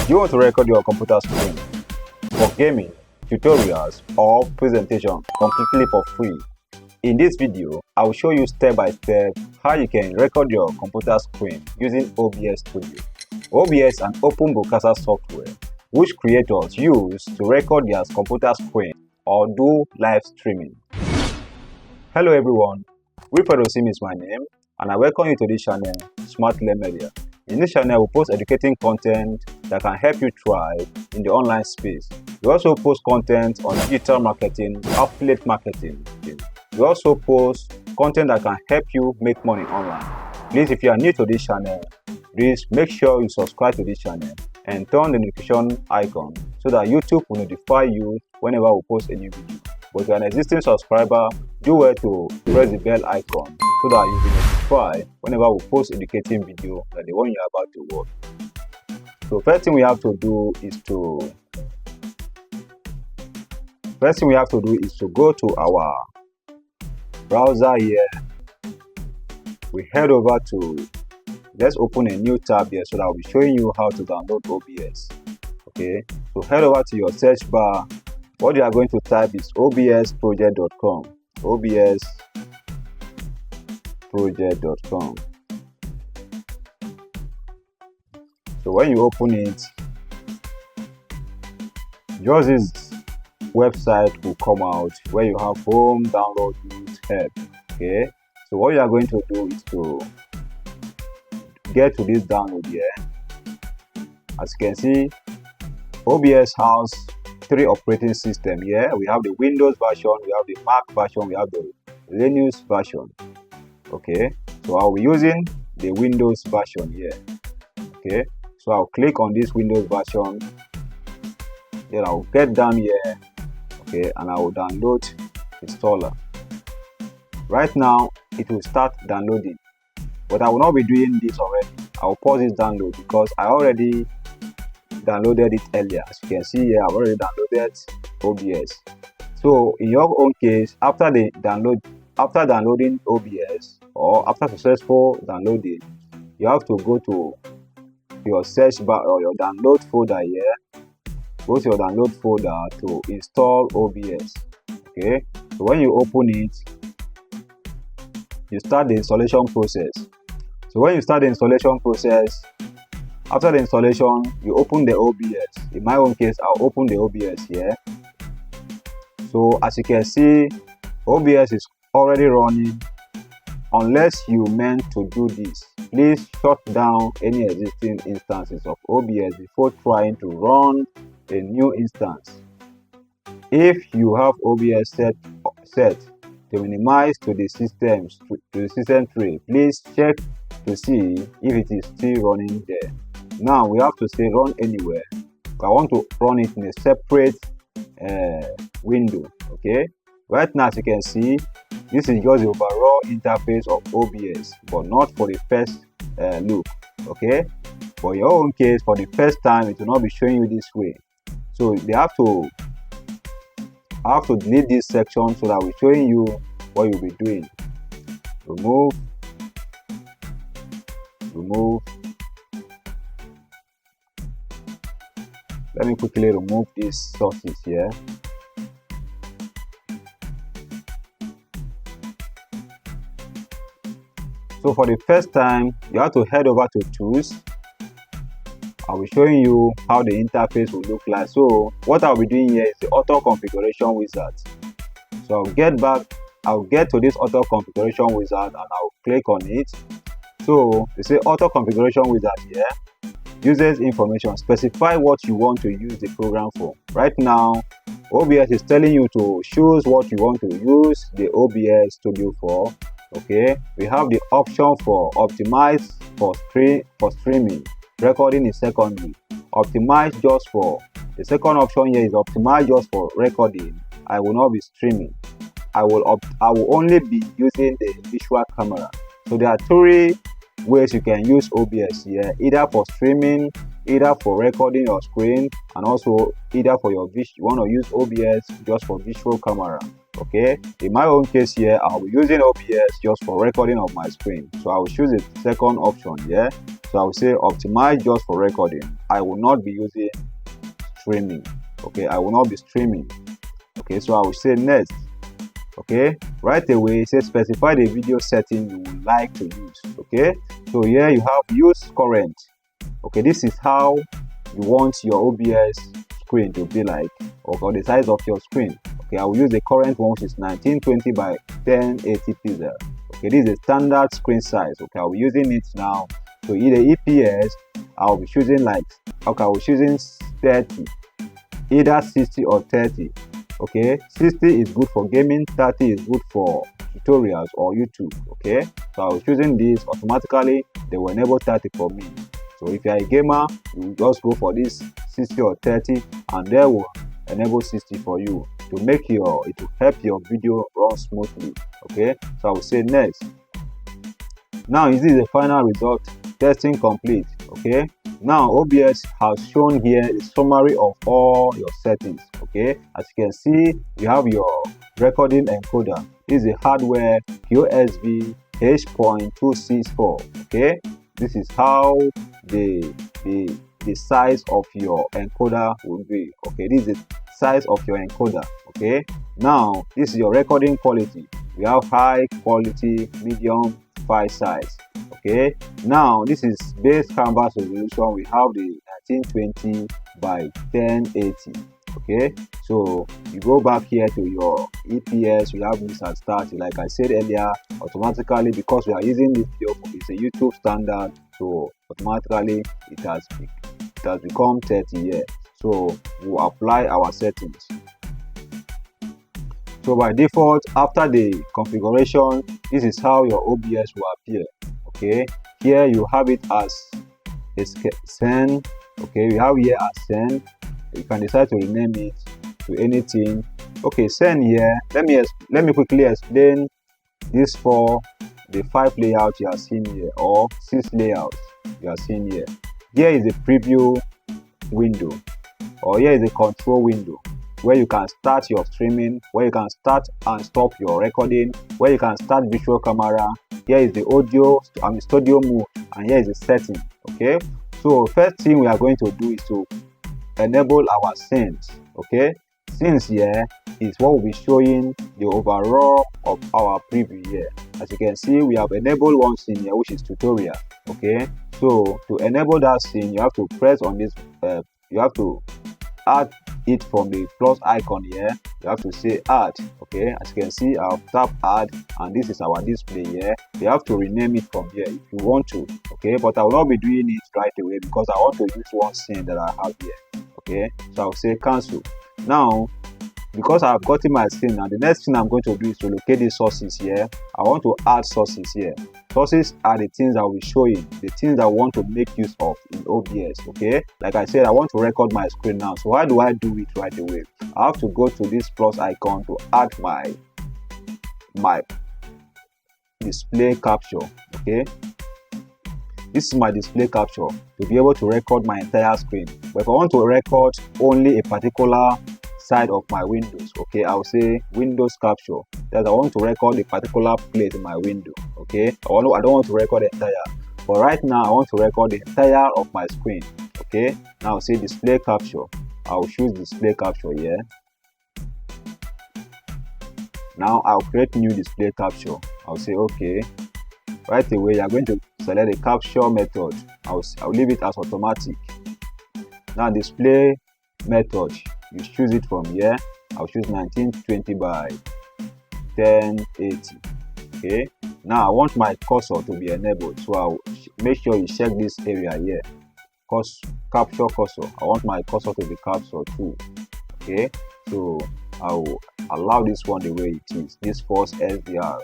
You want to record your computer screen for gaming, tutorials, or presentation completely for free. In this video, I will show you step by step how you can record your computer screen using OBS Studio. OBS is an open broadcaster software which creators use to record their computer screen or do live streaming. Hello everyone, Wilfredo is my name and I welcome you to this channel, Smart Learn Media. In this channel, we post educating content that can help you thrive in the online space. We also post content on digital marketing, affiliate marketing. We also post content that can help you make money online. Please, if you are new to this channel, please make sure you subscribe to this channel and turn the notification icon so that YouTube will notify you whenever we post a new video. But if you are an existing subscriber, do well to press the bell icon so that you'll be notified whenever we post educating video like the one you're about to watch. So first thing we have to do is to go to our browser here. We head over to, let's open a new tab here so that I'll be showing you how to download OBS. Okay, so head over to your search bar. What you are going to type is obsproject.com. obsproject.com. So when you open it, just this website will come out where you have home, download, use, help. Okay, so what you are going to do is to get to this download here. As you can see, OBS has 3 operating systems here. We have the Windows version, we have the Mac version, we have the Linux version. Okay, so I'll be using the Windows version here. Okay, so I'll click on this Windows version, then I'll get down here. Okay, and I will download installer. Right now it will start downloading, but I will not be doing this already. I'll pause this download because I already downloaded it earlier. As you can see here, I've already downloaded OBS. So in your own case, after downloading OBS or after successful downloading, you have to go to your search bar or your download folder here. Go to your download folder to install OBS. Okay, so when you open it, you start the installation process. So when you start the installation process, after the installation, you open the OBS. In my own case, I'll open the OBS here. So as you can see, OBS is already running. Unless you meant to do this, please shut down any existing instances of OBS before trying to run a new instance. If you have OBS set to minimize to the system tree, please check to see if it is still running there. Now we have to say run anywhere. I want to run it in a separate window. Okay, right now as you can see, this is just the overall interface of OBS, but not for the first look. Okay, for your own case, for the first time, it will not be showing you this way. So I have to delete this section so that we're showing you what you'll be doing. Remove. Let me quickly remove these sources here. So for the first time, you have to head over to Tools. I'll be showing you how the interface will look like. So what I'll be doing here is the auto configuration wizard. So I'll get to this auto configuration wizard and I'll click on it. So you see auto configuration wizard here. Uses information, specify what you want to use the program for. Right now, OBS is telling you to choose what you want to use the OBS Studio for. Okay, we have the option for optimize for streaming, recording is secondary. Optimize just for, the second option here is optimize just for recording. I will not be streaming. I will only be using the visual camera. So there are 3 ways you can use OBS here, either for streaming, either for recording your screen, and also either for your you want to use OBS just for visual camera. Okay, in my own case here, I'll be using OBS just for recording of my screen. So I will choose the second option here. So I will say optimize just for recording. I will not be using streaming. Okay, I will not be streaming. Okay, so I will say next. Okay, right away it says specify the video setting you would like to use. Okay, so here you have use current. Okay, this is how you want your OBS screen to be like, or the size of your screen. Okay, I will use the current one, which is 1920 by 1080 pixel. Okay, this is a standard screen size. Okay, I'll be using it now. So either EPS, I'll be choosing like, okay, I was choosing 30, either 60 or 30. Okay, 60 is good for gaming, 30 is good for tutorials or YouTube. Okay, so I was choosing this. Automatically they will enable 30 for me. So if you are a gamer, you just go for this 60 or 30, and they will enable 60 for you to make it will help your video run smoothly. Okay, so I will say next. Now this is the final result. Testing complete. Okay, now OBS has shown here a summary of all your settings. Okay, as you can see, you have your recording encoder. This is a hardware QSV H.264. Okay, this is how the size of your encoder will be. Okay, this is the size of your encoder. Okay, now this is your recording quality. We have high quality, medium, file size. Okay, now this is base canvas resolution. We have the 1920 by 1080. Okay, so you go back here to your EPS. We have this at start. Like I said earlier, automatically, because we are using this video, it's a YouTube standard, so automatically it has become 30 here. So we'll apply our settings. So by default, after the configuration, this is how your OBS will appear. Okay, here you have it as a send. Okay, we have here as send. You can decide to rename it to anything. Okay, send here. Let me quickly explain this for the 5 layouts you are seeing here, or 6 layouts you are seeing here. Here is a preview window, or here is a control window, where you can start your streaming, where you can start and stop your recording, where you can start visual camera. Here is the audio and studio mode, and here is the setting. Okay, so first thing we are going to do is to enable our scenes. Okay, scenes here is what will be showing the overall of our preview here. As you can see, we have enabled one scene here, which is tutorial. Okay, so to enable that scene, you have to press on this. You have to add it from the plus icon here. You have to say add. Okay, as you can see, I've tapped add, and this is our display here. You have to rename it from here if you want to. Okay, but I will not be doing it right away because I want to use one scene that I have here. Okay, so I'll say cancel. Now, because I've gotten my scene, now the next thing I'm going to do is to locate the sources here. I want to add sources here. Sources are the things that will show you, the things that I want to make use of in OBS. Okay, like I said, I want to record my screen now. So how do I do it right away? I have to go to this plus icon to add my display capture. Okay, this is my display capture to be able to record my entire screen. But if I want to record only a particular side of my windows, okay, I'll say Windows capture, that I want to record a particular place in my window. Okay, I don't want to record the entire, but right now I want to record the entire of my screen. Okay, now I'll say display capture. I'll choose display capture here. Now I'll create new display capture. I'll say okay. Right away, you're going to select the capture method. I'll leave it as automatic. Now display method, you choose it from here. I'll choose 1920 by 1080. Okay, now I want my cursor to be enabled, so I'll make sure you check this area here, capture cursor. I want my cursor to be captured too. Okay, so I will allow this one the way it is, this first SDR.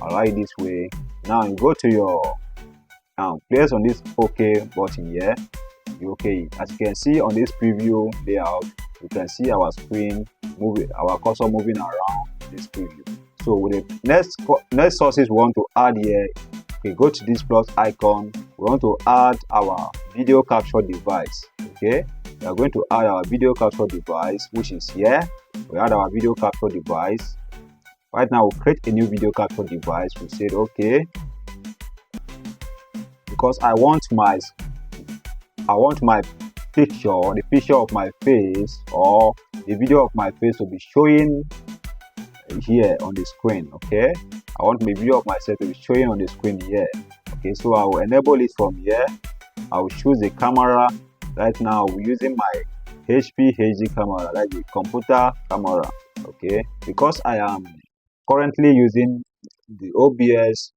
Allow it this way. Now you go to your place on this OK button here. You OK it. As you can see on this preview layout, you can see our screen moving, our cursor moving around this preview. So with the next sources we want to add here, we go to this plus icon. We want to add our video capture device. Okay, we are going to add our video capture device, which is here. We add our video capture device. Right now, we'll create a new video capture device. We said okay, because I want my picture, the picture of my face or the video of my face to be showing here on the screen. Okay, I want my video of myself to be showing on the screen here. Okay, so I will enable it from here. I will choose the camera. Right now we're using my HP HD camera, like the computer camera. Okay, because I am currently using the OBS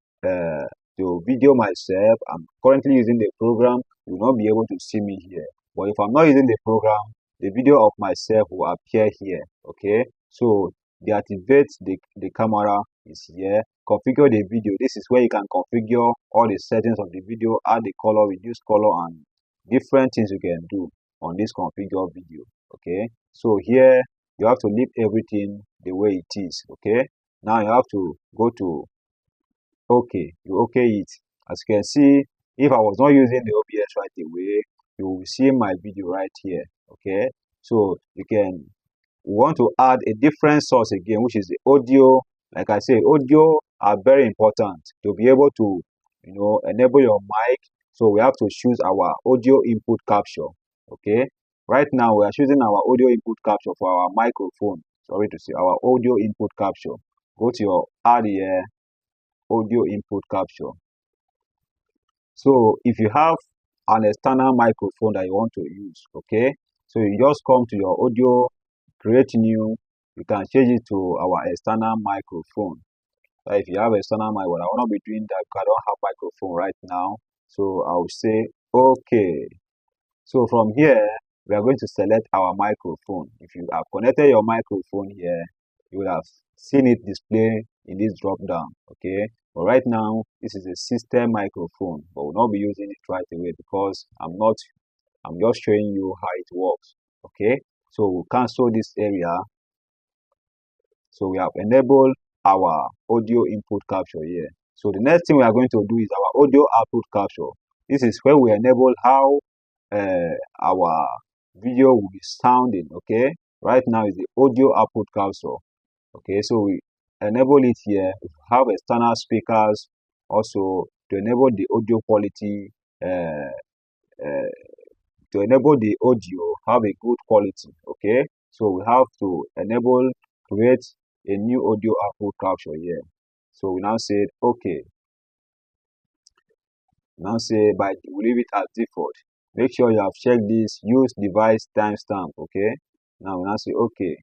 to video myself, I'm currently using the program. You will not be able to see me here, but if I'm not using the program, the video of myself will appear here. Okay, so deactivate the camera is here. Configure the video. This is where you can configure all the settings of the video, add the color, reduce color, and different things you can do on this configure video. Okay, so here you have to leave everything the way it is. Okay, now you have to go to okay, you okay it. As you can see, if I was not using the OBS right away, you will see my video right here. Okay, so you can want to add a different source again, which is the audio. Like I say, audio are very important to be able to enable your mic. So we have to choose our audio input capture. Okay, right now we are choosing our audio input capture for our microphone. Sorry to say, our audio input capture. Go to your add here, audio input capture. So if you have an external microphone that you want to use, okay, so you just come to your audio, create new, you can change it to our external microphone. So if you have external microphone, I will not be doing that because I don't have microphone right now. So I will say okay. So from here, we are going to select our microphone. If you have connected your microphone here, you will have seen it display in this drop down. Okay, but right now this is a system microphone, but we'll not be using it right away because I'm just showing you how it works. Okay, so we'll cancel this area. So we have enabled our audio input capture here. So the next thing we are going to do is our audio output capture. This is where we enable how our video will be sounding. Okay, right now is the audio output capture. Okay, so we enable it here. We have external speakers also to enable the audio quality. Uh, to enable the audio have a good quality. Okay, so we have to enable create a new audio output capture here. So we now said okay. Now say we leave it as default. Make sure you have checked this use device timestamp. Okay, now we now say okay.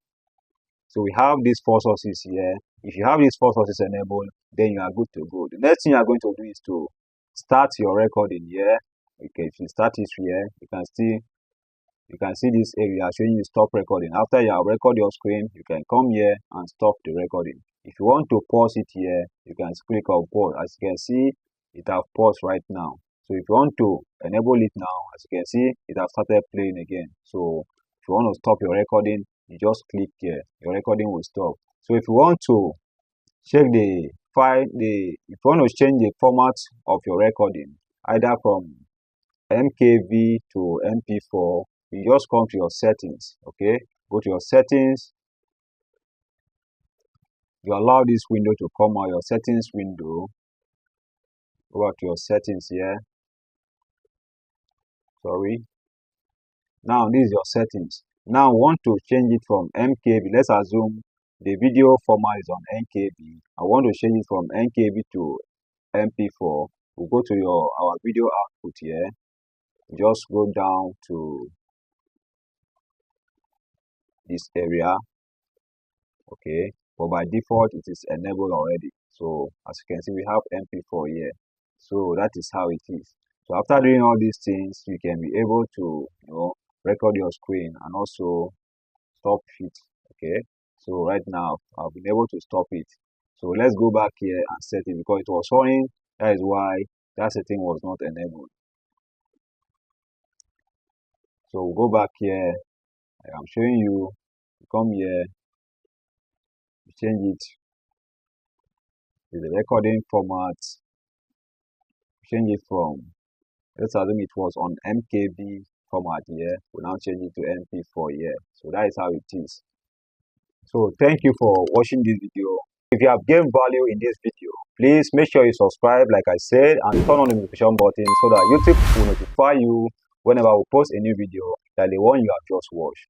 So we have these four sources here. If you have these four sources enabled, then you are good to go. The next thing you are going to do is to start your recording here. Okay, if you start it here, you can see this area showing you stop recording. After you have recorded your screen, you can come here and stop the recording. If you want to pause it here, you can click on pause. As you can see, it has paused right now. So if you want to enable it now, as you can see, it has started playing again. So if you want to stop your recording, you just click here. Your recording will stop. So if you want to check the file, if you want to change the format of your recording, either from MKV to MP4, you just come to your settings. Okay, go to your settings. You allow this window to come out, your settings window. Go back to your settings here. Sorry. Now this is your settings. Now want to change it from MKV. Let's assume the video format is on MKV. I want to change it from MKV to MP4. We'll go to our video output here. Just go down to this area. Okay, but by default it is enabled already. So as you can see, we have MP4 here. So that is how it is. So after doing all these things, you can be able to record your screen and also stop it. Okay, so right now I've been able to stop it. So let's go back here and set it because it was showing. That is why that setting was not enabled. So we'll go back here. I'm showing you. Come here, change it to the recording format. Change it from, let's assume it was on MKV. format here. We'll now change it to MP4 here. So that is how it is. So thank you for watching this video. If you have gained value in this video, please make sure you subscribe like I said and turn on the notification button so that YouTube will notify you whenever we post a new video like the one you have just watched.